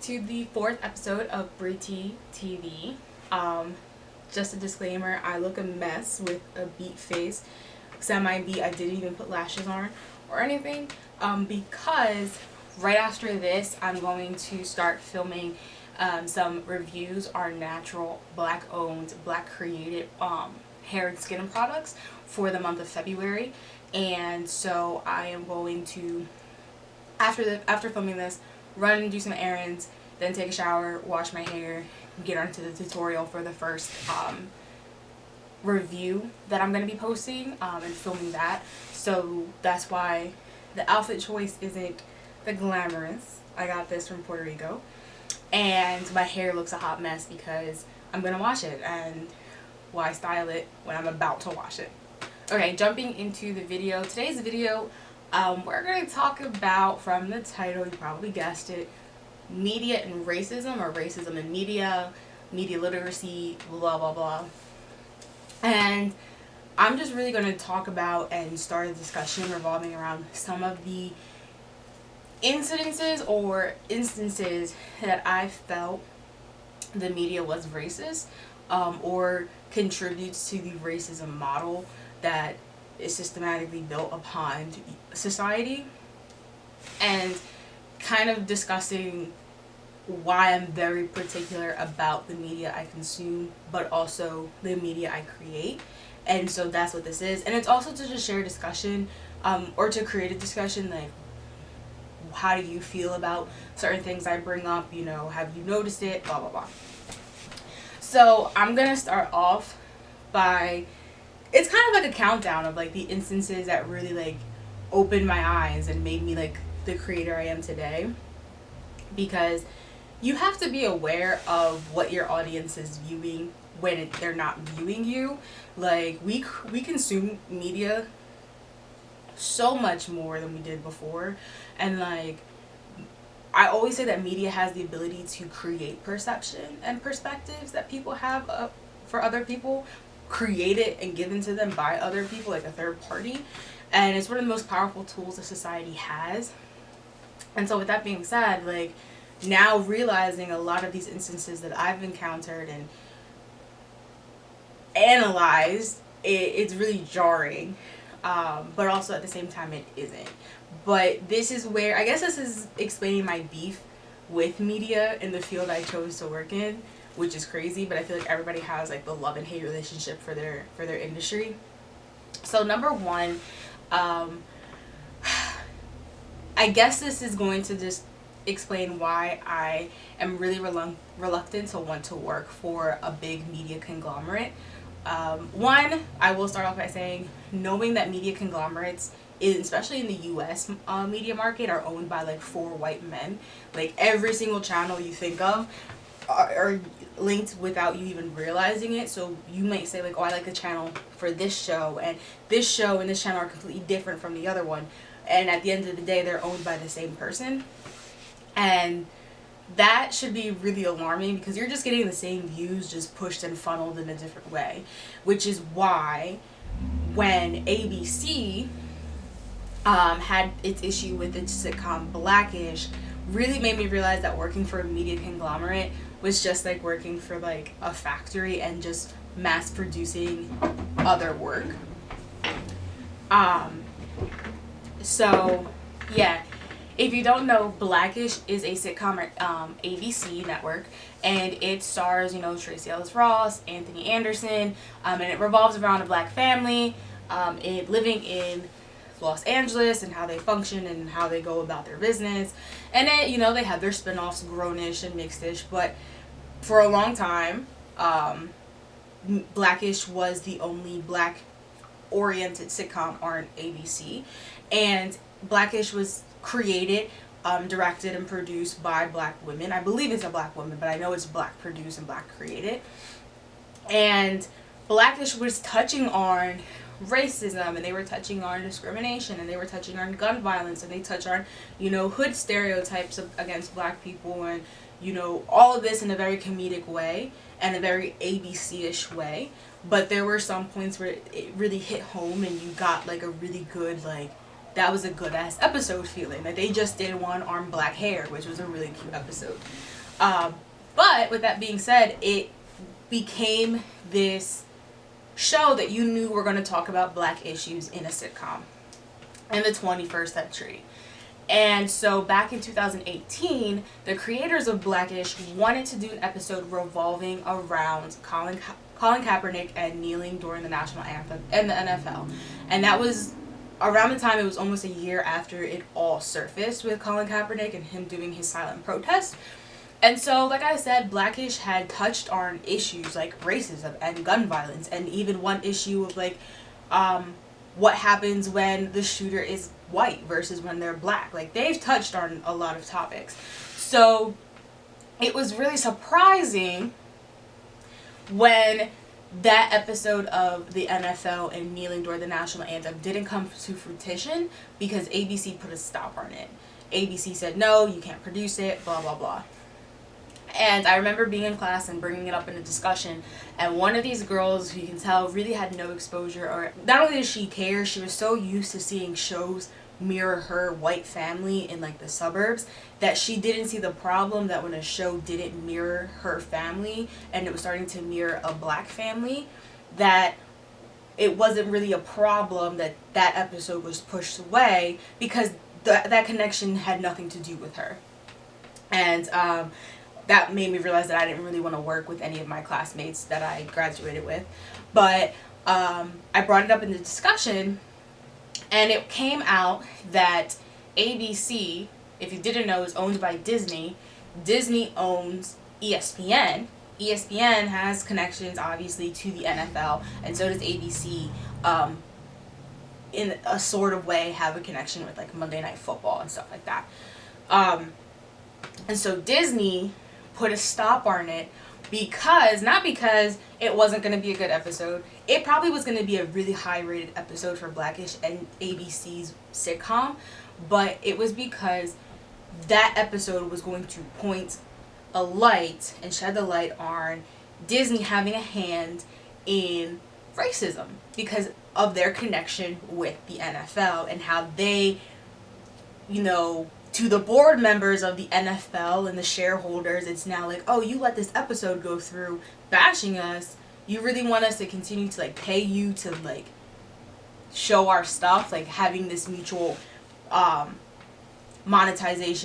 to the 4th episode of Brie T TV. Just a disclaimer, I look a mess with a beat face. Semi-beat, I didn't even put lashes on or anything, because right after this I'm going to start filming some reviews on natural, black owned, black created hair and skin products for the month of February. And so I am going to, after filming this, run and do some errands, then take a shower, wash my hair, get onto the tutorial for the first review that I'm going to be posting and filming that. So that's why the outfit choice isn't the glamorous. I got this from Puerto Rico, and my hair looks a hot mess because I'm going to wash it, and why style it when I'm about to wash it? Okay, jumping into the video. Today's video, we're going to talk about, from the title, you probably guessed it, media and racism, or racism in media, media literacy, blah, blah, blah. And I'm just really going to talk about and start a discussion revolving around some of the incidences or instances that I felt the media was racist, or contributes to the racism model that is systematically built upon society, and kind of discussing why I'm very particular about the media I consume, but also the media I create. And so that's what this is. And it's also to just share a discussion, or to create a discussion, like, how do you feel about certain things I bring up, you know, have you noticed it, blah, blah, blah. So I'm gonna start off by, it's kind of like a countdown of like the instances that really like opened my eyes and made me like the creator I am today, because you have to be aware of what your audience is viewing when they're not viewing you. Like, we consume media so much more than we did before, and like, I always say that media has the ability to create perception and perspectives that people have for other people, created and given to them by other people, like a third party. And it's one of the most powerful tools that society has. And so with that being said, like, now realizing a lot of these instances that I've encountered and analyzed, it's really jarring, but also at the same time it isn't. But this is where, I guess this is explaining my beef with media in the field I chose to work in, which is crazy, but I feel like everybody has like the love and hate relationship for their industry. So number one, I guess this is going to just explain why I am really reluctant to want to work for a big media conglomerate. One, I will start off by saying, knowing that media conglomerates, especially in the US media market, are owned by like 4 white men. Like, every single channel you think of are linked without you even realizing it. So you might say like, oh, I like the channel for this show, and this show and this channel are completely different from the other one, and at the end of the day they're owned by the same person. And that should be really alarming, because you're just getting the same views, just pushed and funneled in a different way. Which is why when ABC had its issue with its sitcom Blackish, really made me realize that working for a media conglomerate was just like working for like a factory and just mass producing other work. So yeah, if you don't know, Blackish is a sitcom at ABC network, and it stars, you know, Tracee Ellis Ross, Anthony Anderson, and it revolves around a black family living in Los Angeles, and how they function and how they go about their business. And it, you know, they have their spin-offs, Grownish and Mixedish, but for a long time, Blackish was the only black oriented sitcom on ABC. And Blackish was created, directed and produced by black women. I believe it's a black woman, but I know it's black produced and black created. And Blackish was touching on racism, and they were touching on discrimination, and they were touching on gun violence, and they touch on, you know, hood stereotypes against black people, and, you know, all of this in a very comedic way and a very ABC-ish way. But there were some points where it really hit home, and you got like a really good, like, that was a good ass episode feeling. Like they just did one on black hair, which was a really cute episode. But with that being said, it became this show that you knew were going to talk about black issues in a sitcom in the 21st century. And so back in 2018, the creators of Blackish wanted to do an episode revolving around Colin Kaepernick and kneeling during the national anthem and the NFL. And that was around the time, it was almost a year after it all surfaced with Colin Kaepernick and him doing his silent protest. And so, like I said, Blackish had touched on issues like racism and gun violence, and even one issue of like what happens when the shooter is white versus when they're black. Like, they've touched on a lot of topics. So it was really surprising when that episode of the NFL and kneeling during the national anthem didn't come to fruition because ABC put a stop on it. ABC said, no, you can't produce it, blah, blah, blah. And I remember being in class and bringing it up in a discussion, and one of these girls, who you can tell really had no exposure, or not only did she care, she was so used to seeing shows mirror her white family in like the suburbs that she didn't see the problem that when a show didn't mirror her family and it was starting to mirror a black family, that it wasn't really a problem that that episode was pushed away because that connection had nothing to do with her. And that made me realize that I didn't really want to work with any of my classmates that I graduated with. But I brought it up in the discussion, and it came out that ABC, if you didn't know, is owned by Disney. Disney owns ESPN. ESPN has connections, obviously, to the NFL, and so does ABC. In a sort of way, have a connection with like Monday Night Football and stuff like that. And so Disney put a stop on it because, not because it wasn't going to be a good episode, it probably was going to be a really high rated episode for Blackish and ABC's sitcom, but it was because that episode was going to point a light and shed the light on Disney having a hand in racism because of their connection with the NFL and how they, you know, to the board members of the NFL and the shareholders, it's now like, oh, you let this episode go through bashing us. You really want us to continue to like pay you to like show our stuff, like having this mutual monetized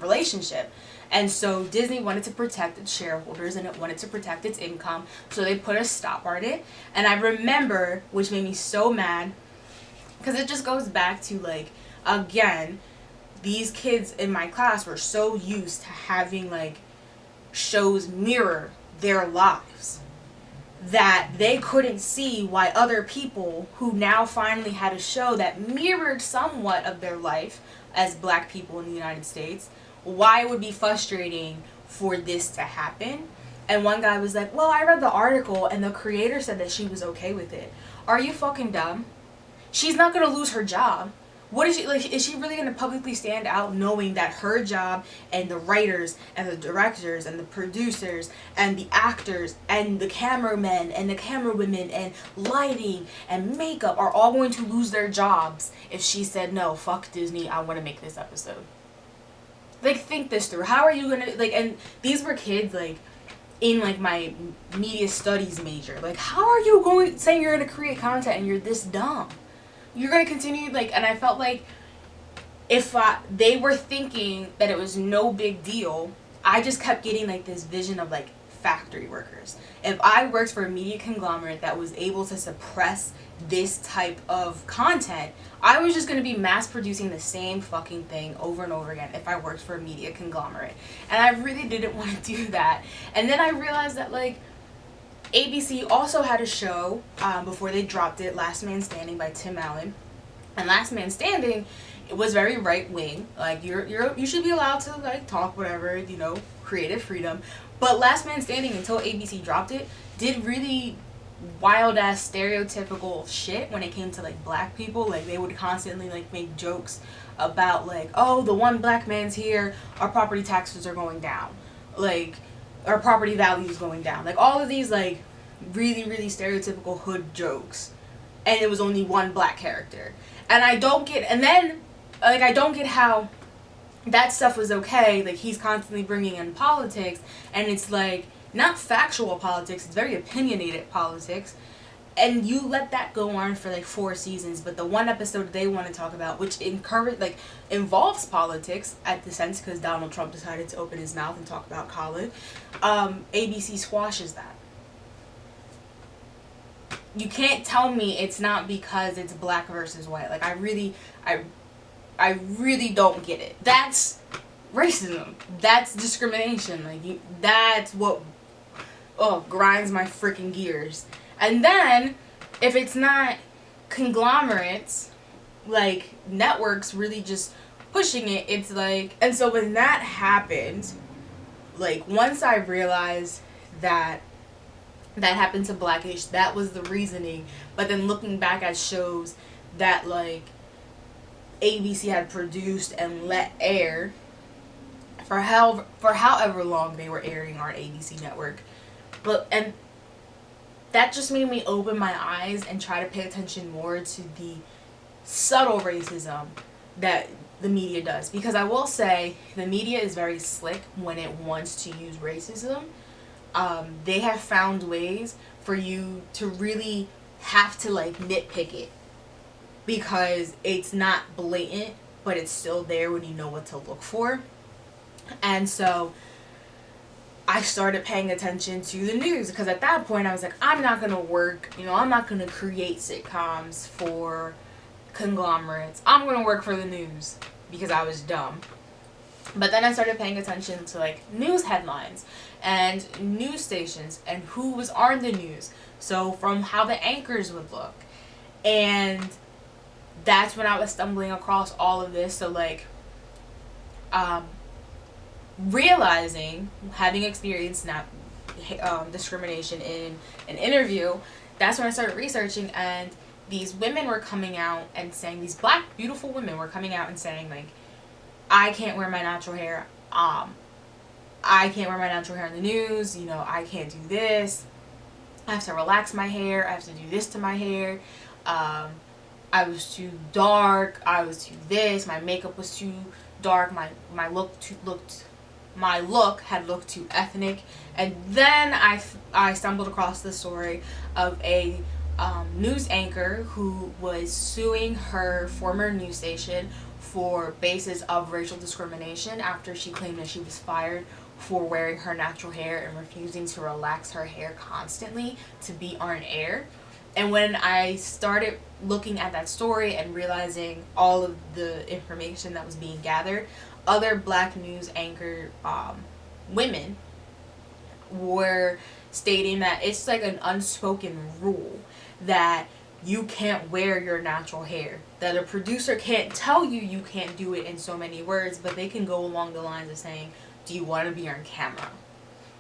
relationship. And so Disney wanted to protect its shareholders and it wanted to protect its income, so they put a stop on it. And I remember, which made me so mad, because it just goes back to like, again, these kids in my class were so used to having like shows mirror their lives that they couldn't see why other people who now finally had a show that mirrored somewhat of their life as black people in the United States, why it would be frustrating for this to happen. And one guy was like, well, I read the article and the creator said that she was okay with it. Are you fucking dumb? She's not gonna lose her job. What is she like? Is she really going to publicly stand out knowing that her job and the writers and the directors and the producers and the actors and the cameramen and the camerawomen and lighting and makeup are all going to lose their jobs if she said, no, fuck Disney, I want to make this episode? Like, think this through. How are you going to, like, and these were kids, like, in, like, my media studies major. Like, how are you going, saying you're going to create content and you're this dumb? You're going to continue, like, and I felt like if they were thinking that it was no big deal, I just kept getting, like, this vision of, like, factory workers. If I worked for a media conglomerate that was able to suppress this type of content, I was just going to be mass producing the same fucking thing over and over again if I worked for a media conglomerate. And I really didn't want to do that. And then I realized that, like, ABC also had a show before they dropped it, Last Man Standing by Tim Allen. And Last Man Standing, it was very right wing. Like, you should be allowed to, like, talk whatever, you know, creative freedom. But Last Man Standing, until ABC dropped it, did really wild ass stereotypical shit when it came to, like, black people. Like, they would constantly, like, make jokes about, like, oh, the one black man's here, our property taxes are going down. Like, our property value is going down. Like, all of these, like, really, really stereotypical hood jokes and it was only one black character. And I don't get, and then, like, I don't get how that stuff was okay. Like, he's constantly bringing in politics, and it's like, not factual politics, it's very opinionated politics, and you let that go on for like 4 seasons. But the one episode they want to talk about, which involves politics at the sense, because Donald Trump decided to open his mouth and talk about college, ABC squashes that. You can't tell me it's not because it's black versus white. Like, I really don't get it. That's racism. That's discrimination. Like, that's what grinds my freaking gears. And then, if it's not conglomerates, like, networks really just pushing it, it's like, and so when that happened, like, once I realized that happened to Blackish, that was the reasoning. But then looking back at shows that, like, ABC had produced and let air for however long they were airing on ABC network, and that just made me open my eyes and try to pay attention more to the subtle racism that the media does. Because I will say, the media is very slick when it wants to use racism. They have found ways for you to really have to, like, nitpick it, because it's not blatant, but it's still there when you know what to look for. And so I started paying attention to the news, because at that point I was like, I'm not going to work, I'm not going to create sitcoms for conglomerates. I'm going to work for the news, because I was dumb. But then I started paying attention to, like, news headlines and news stations and who was on the news. So from how the anchors would look. And that's when I was stumbling across all of this. So, like, realizing, having experienced discrimination in an interview, that's when I started researching, and these women were coming out and saying, these black beautiful women were coming out and saying, like, I can't wear my natural hair. I can't wear my natural hair in the news. I can't do this. I have to relax my hair. I have to do this to my hair. I was too dark. I was too this. My makeup was too dark. My look had looked too ethnic. And then I stumbled across the story of a news anchor who was suing her former news station for basis of racial discrimination after she claimed that she was fired for wearing her natural hair and refusing to relax her hair constantly to be on air. And when I started looking at that story and realizing all of the information that was being gathered, other black news anchor women were stating that it's like an unspoken rule that you can't wear your natural hair. That a producer can't tell you can't do it in so many words, but they can go along the lines of saying, do you want to be on camera?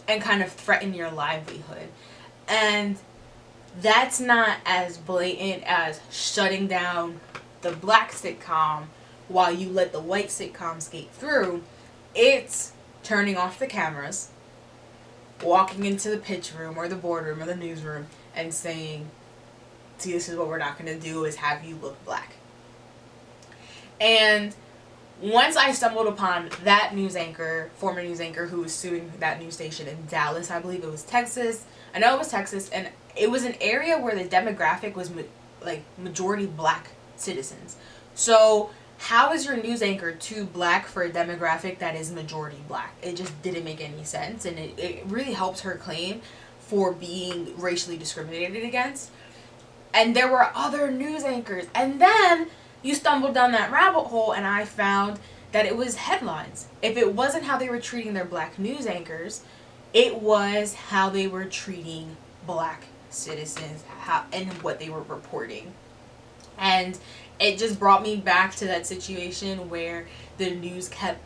And kind of threaten your livelihood. And that's not as blatant as shutting down the black sitcom while you let the white sitcom skate through. It's turning off the cameras, walking into the pitch room or the boardroom or the newsroom and saying, see, this is what we're not going to do, is have you look black. And once I stumbled upon that news anchor, former news anchor, who was suing that news station in Dallas, I believe it was Texas. I know it was Texas, and it was an area where the demographic was majority black citizens. So how is your news anchor too black for a demographic that is majority black? It just didn't make any sense, and it really helps her claim for being racially discriminated against. And there were other news anchors. And then you stumbled down that rabbit hole, and I found that it was headlines. If it wasn't how they were treating their black news anchors, it was how they were treating black citizens and what they were reporting. And it just brought me back to that situation where the news kept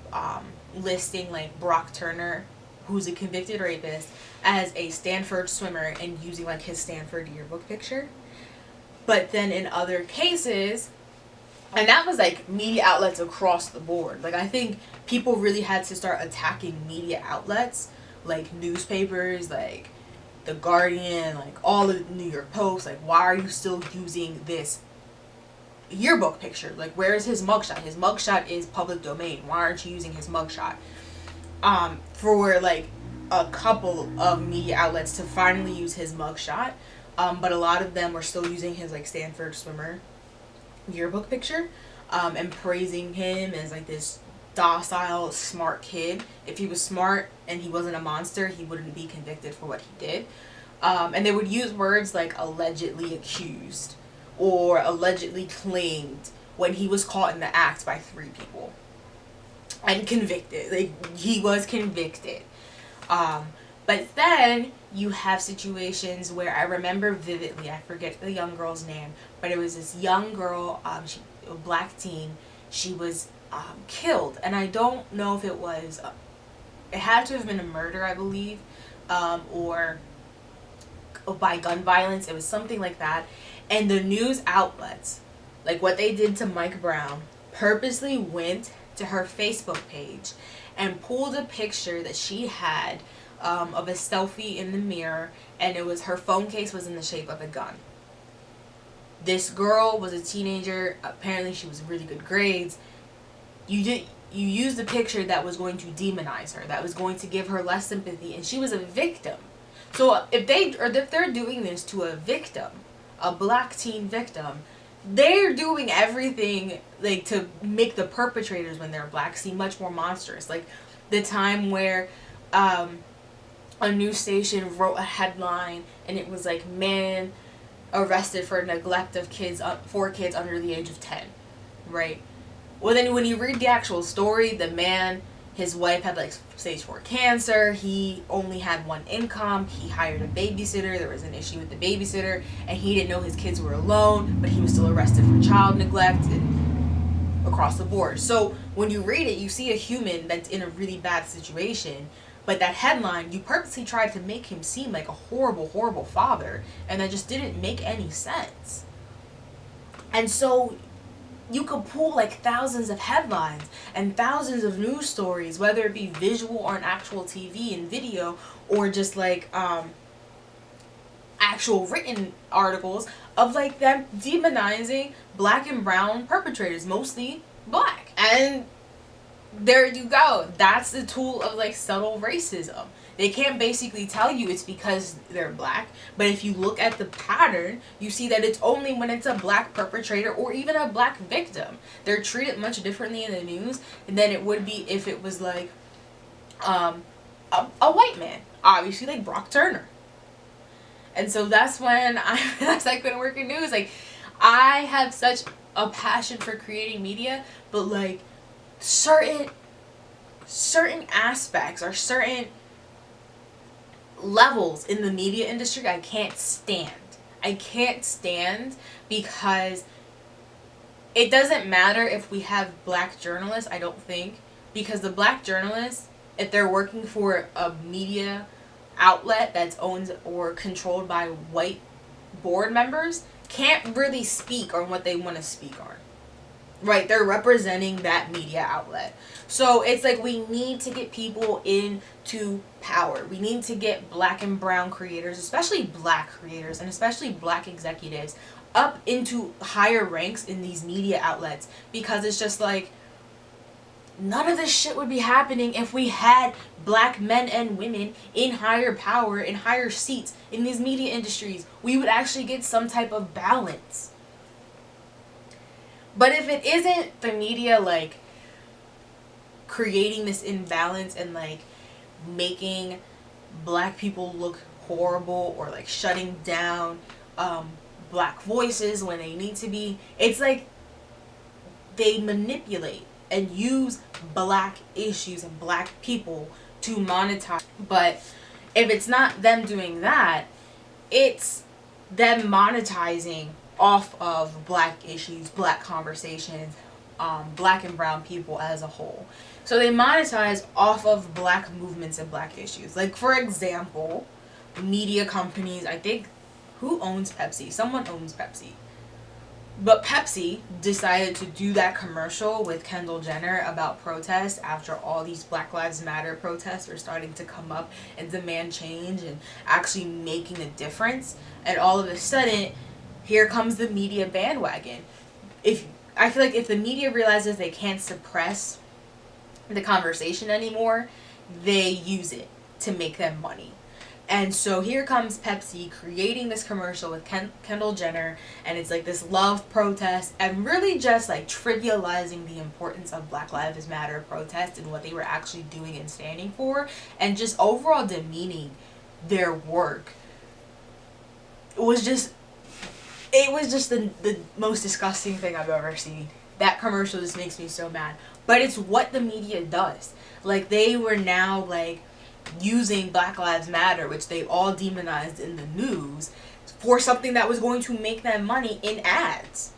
listing, like, Brock Turner, who's a convicted rapist, as a Stanford swimmer and using, like, his Stanford yearbook picture. But then in other cases, and that was, like, media outlets across the board. Like, I think people really had to start attacking media outlets, like newspapers, like The Guardian, like all the New York Post, like, why are you still using this yearbook picture? Like, where is his mugshot? His mugshot is public domain. Why aren't you using his mugshot? For like a couple of media outlets to finally use his mugshot, but a lot of them were still using his like Stanford swimmer yearbook picture, and praising him as like this docile, smart kid. If he was smart and he wasn't a monster, he wouldn't be convicted for what he did. And they would use words like allegedly accused or allegedly claimed when he was caught in the act by 3 people and convicted. Like, he was convicted. But then you have situations where I remember vividly, I forget the young girl's name, but it was this young girl, a black teen. She was killed, and I don't know if it was, it had to have been a murder, I believe, or by gun violence. It was something like that. And the news outlets, like what they did to Mike Brown, purposely went to her Facebook page and pulled a picture that she had of a selfie in the mirror, and it was, her phone case was in the shape of a gun. This girl was a teenager. Apparently she was really good grades. You used a picture that was going to demonize her, that was going to give her less sympathy, and she was a victim. So if they're doing this to a victim, a black teen victim, they're doing everything like to make the perpetrators, when they're black, seem much more monstrous. Like the time where a news station wrote a headline and it was like, man arrested for neglect of kids, 4 kids under the age of 10, right? Well, then when you read the actual story, the man, his wife had like stage 4 cancer. He only had 1 income. He hired a babysitter. There was an issue with the babysitter, and he didn't know his kids were alone, but he was still arrested for child neglect and across the board. So when you read it, you see a human that's in a really bad situation, but that headline, you purposely tried to make him seem like a horrible, horrible father, and that just didn't make any sense. And so you could pull like thousands of headlines and thousands of news stories, whether it be visual or an actual TV and video, or just like actual written articles of like them demonizing black and brown perpetrators, mostly black. And there you go. That's the tool of like subtle racism. They can't basically tell you it's because they're black, but if you look at the pattern, you see that it's only when it's a black perpetrator or even a black victim. They're treated much differently in the news than it would be if it was like a white man, obviously, like Brock Turner. And so that's when I realized I couldn't work in news. Like, I have such a passion for creating media, but like certain aspects or certain levels in the media industry I can't stand. I can't stand because it doesn't matter if we have black journalists, I don't think, because the black journalists, if they're working for a media outlet that's owned or controlled by white board members, can't really speak on what they want to speak on. Right, they're representing that media outlet. So it's like we need to get people into power. We need to get black and brown creators, especially black creators, and especially black executives up into higher ranks in these media outlets, because it's just like none of this shit would be happening if we had black men and women in higher power, in higher seats in these media industries. We would actually get some type of balance. But if it isn't the media like creating this imbalance and like making black people look horrible, or like shutting down black voices when they need to be, it's like they manipulate and use black issues and black people to monetize. But if it's not them doing that, it's them monetizing off of black issues, black conversations, black and brown people as a whole. So they monetize off of black movements and black issues. Like, for example, media companies, I think, who owns Pepsi? Someone owns Pepsi. But Pepsi decided to do that commercial with Kendall Jenner about protests after all these Black Lives Matter protests were starting to come up and demand change and actually making a difference. And all of a sudden, here comes the media bandwagon. If I feel like if the media realizes they can't suppress the conversation anymore, they use it to make them money. And so here comes Pepsi creating this commercial with Kendall Jenner, and it's like this love protest and really just like trivializing the importance of Black Lives Matter protests and what they were actually doing and standing for, and just overall demeaning their work. It was just the most disgusting thing I've ever seen. That commercial just makes me so mad. But it's what the media does. Like, they were now like using Black Lives Matter, which they all demonized in the news, for something that was going to make them money in ads.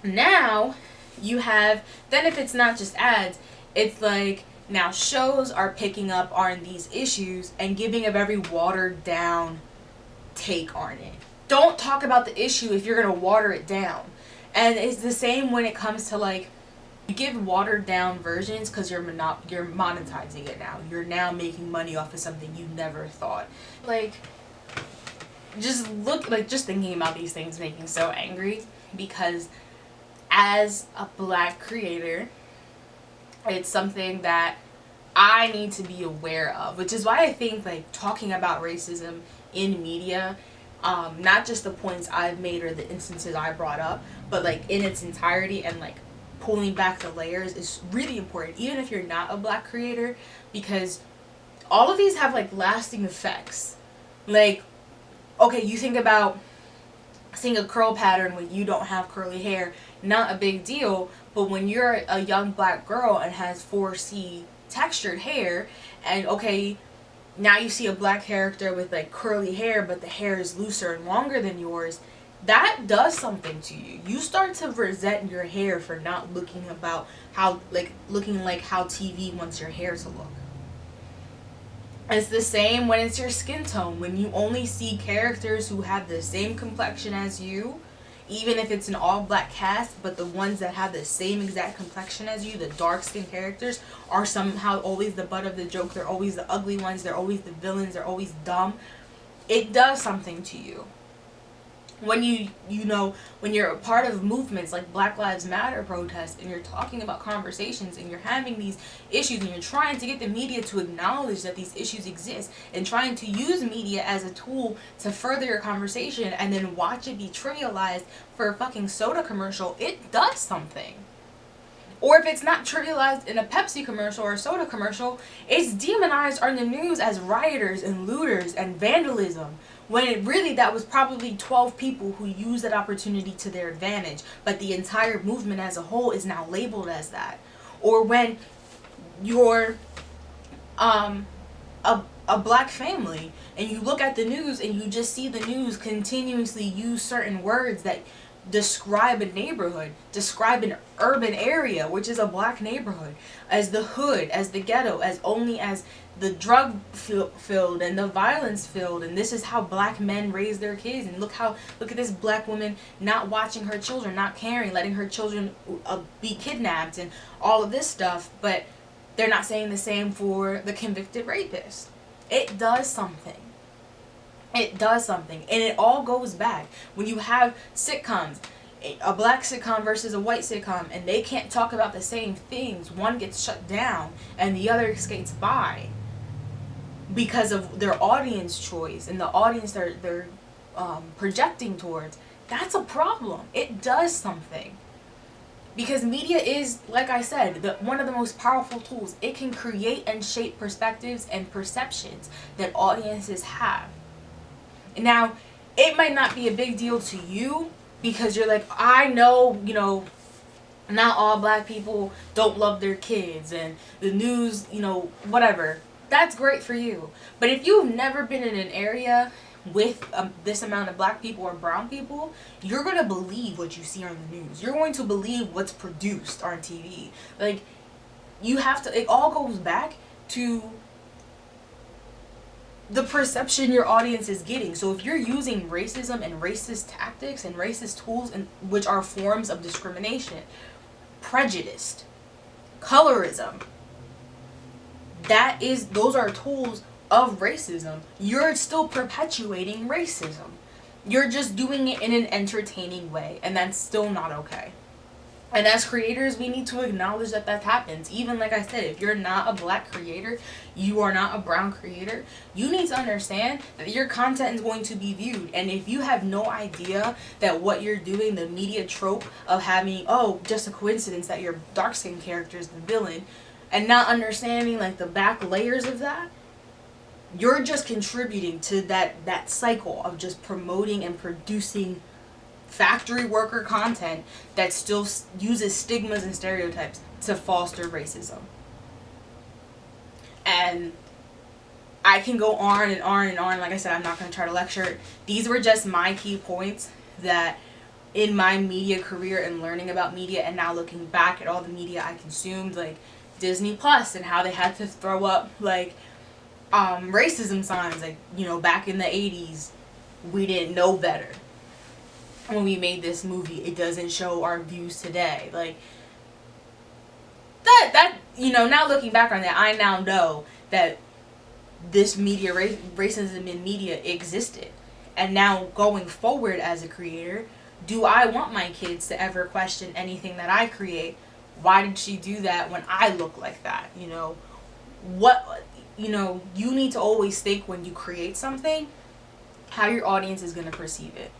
Now you have, then if it's not just ads, it's like now shows are picking up on these issues and giving a very watered down take on it. Don't talk about the issue if you're going to water it down. And it's the same when it comes to like, you give watered down versions because you're monetizing it now. You're now making money off of something you never thought. Like, just thinking about these things making so angry, because as a Black creator, it's something that I need to be aware of, which is why I think like talking about racism in media, not just the points I've made or the instances I brought up, but like in its entirety, and like pulling back the layers is really important, even if you're not a Black creator, because all of these have like lasting effects. Like, okay, you think about seeing a curl pattern when you don't have curly hair, not a big deal, but when you're a young Black girl and has 4C textured hair, and okay, now you see a Black character with like curly hair, but the hair is looser and longer than yours, that does something to you. You start to resent your hair for not looking like how TV wants your hair to look. It's the same when it's your skin tone. When you only see characters who have the same complexion as you, even if it's an all Black cast, but the ones that have the same exact complexion as you, the dark skinned characters, are somehow always the butt of the joke. They're always the ugly ones. They're always the villains. They're always dumb. It does something to you. When when you're a part of movements like Black Lives Matter protests, and you're talking about conversations, and you're having these issues, and you're trying to get the media to acknowledge that these issues exist, and trying to use media as a tool to further your conversation, and then watch it be trivialized for a fucking soda commercial, it does something. Or if it's not trivialized in a Pepsi commercial or a soda commercial, it's demonized on the news as rioters and looters and vandalism, when really that was probably 12 people who used that opportunity to their advantage, but the entire movement as a whole is now labeled as that. Or when you're a Black family and you look at the news and you just see the news continuously use certain words that describe a neighborhood, describe an urban area, which is a Black neighborhood, as the hood, as the ghetto, as only as the drug filled and the violence filled, and this is how Black men raise their kids, and look at this Black woman not watching her children, not caring, letting her children be kidnapped, and all of this stuff. But they're not saying the same for the convicted rapist. It does something. It does something, and it all goes back. When you have sitcoms, a Black sitcom versus a white sitcom, and they can't talk about the same things, one gets shut down and the other skates by because of their audience choice and the audience they're projecting towards. That's a problem. It does something. Because media is, like I said, one of the most powerful tools. It can create and shape perspectives and perceptions that audiences have. Now, it might not be a big deal to you because you're like, I know, not all Black people don't love their kids, and the news, whatever. That's great for you. But if you've never been in an area with this amount of Black people or brown people, you're going to believe what you see on the news. You're going to believe what's produced on TV. Like, you have to, it all goes back to the perception your audience is getting. So if you're using racism and racist tactics and racist tools, and which are forms of discrimination, prejudice, colorism, those are tools of racism. You're still perpetuating racism. You're just doing it in an entertaining way, and that's still not okay. And as creators, we need to acknowledge that that happens. Even like I said, if you're not a black creator, you are not a brown creator, you need to understand that your content is going to be viewed. And if you have no idea that what you're doing, the media trope of having, oh, just a coincidence that your dark-skinned character is the villain, and not understanding like the back layers of that, you're just contributing to that cycle of just promoting and producing factory worker content that still uses stigmas and stereotypes to foster racism. And I can go on and on and on. Like I said, I'm not going to try to lecture. These were just my key points that in my media career and learning about media, and now looking back at all the media I consumed, like Disney Plus, and how they had to throw up like racism signs, like, you know, back in the 80s we didn't know better. When we made this movie, it doesn't show our views today. Like that you know, now looking back on that, I now know that this media racism in media existed. And now going forward as a creator, do I want my kids to ever question anything that I create? Why did she do that when I look like that? You know, you need to always think when you create something how your audience is going to perceive it.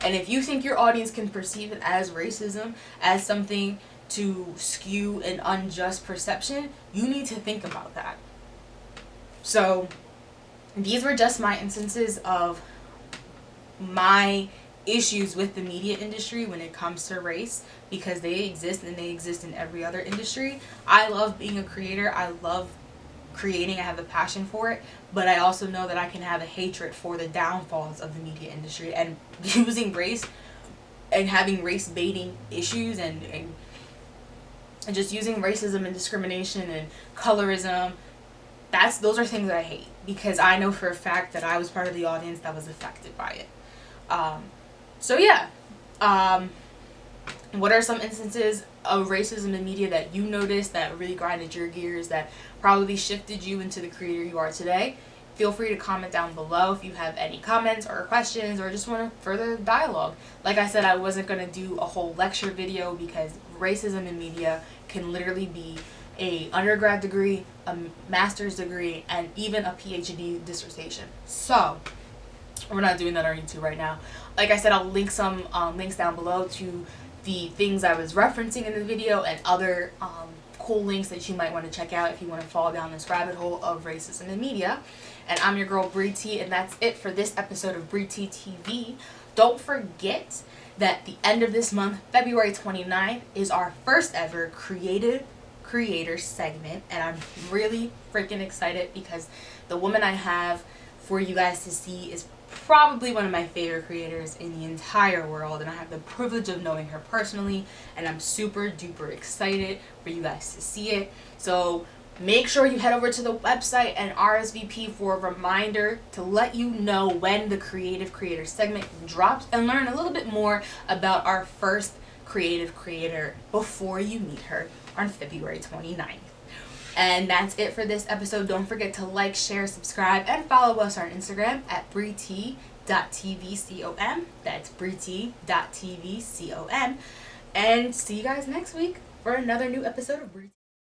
And if you think your audience can perceive it as racism, as something to skew an unjust perception, you need to think about that. So these were just my instances of my issues with the media industry when it comes to race, because they exist and they exist in every other industry. I love being a creator. I love creating. I have a passion for it, but I also know that I can have a hatred for the downfalls of the media industry, and using race and having race baiting issues and just using racism and discrimination and colorism. Those are things that I hate, because I know for a fact that I was part of the audience that was affected by it. So yeah, what are some instances of racism in media that you noticed that really grinded your gears, that probably shifted you into the creator you are today? Feel free to comment down below if you have any comments or questions, or just want to further dialogue. Like I said, I wasn't going to do a whole lecture video, because racism in media can literally be a undergrad degree, a master's degree, and even a PhD dissertation. So we're not doing that on YouTube right now. Like I said, I'll link some links down below to the things I was referencing in the video, and other cool links that you might want to check out if you want to fall down this rabbit hole of racism in media. And I'm your girl Brie T, and that's it for this episode of Brie T TV. Don't forget that the end of this month, February 29th, is our first ever creative creator segment, and I'm really freaking excited, because the woman I have for you guys to see is probably one of my favorite creators in the entire world, and I have the privilege of knowing her personally, and I'm super duper excited for you guys to see it. So make sure you head over to the website and RSVP for a reminder to let you know when the creative creator segment drops, and learn a little bit more about our first creative creator before you meet her on February 29th. And that's it for this episode. Don't forget to like, share, subscribe, and follow us on Instagram at BrieT.TVCOM. That's BrieT.TVCOM. And see you guys next week for another new episode of Brie.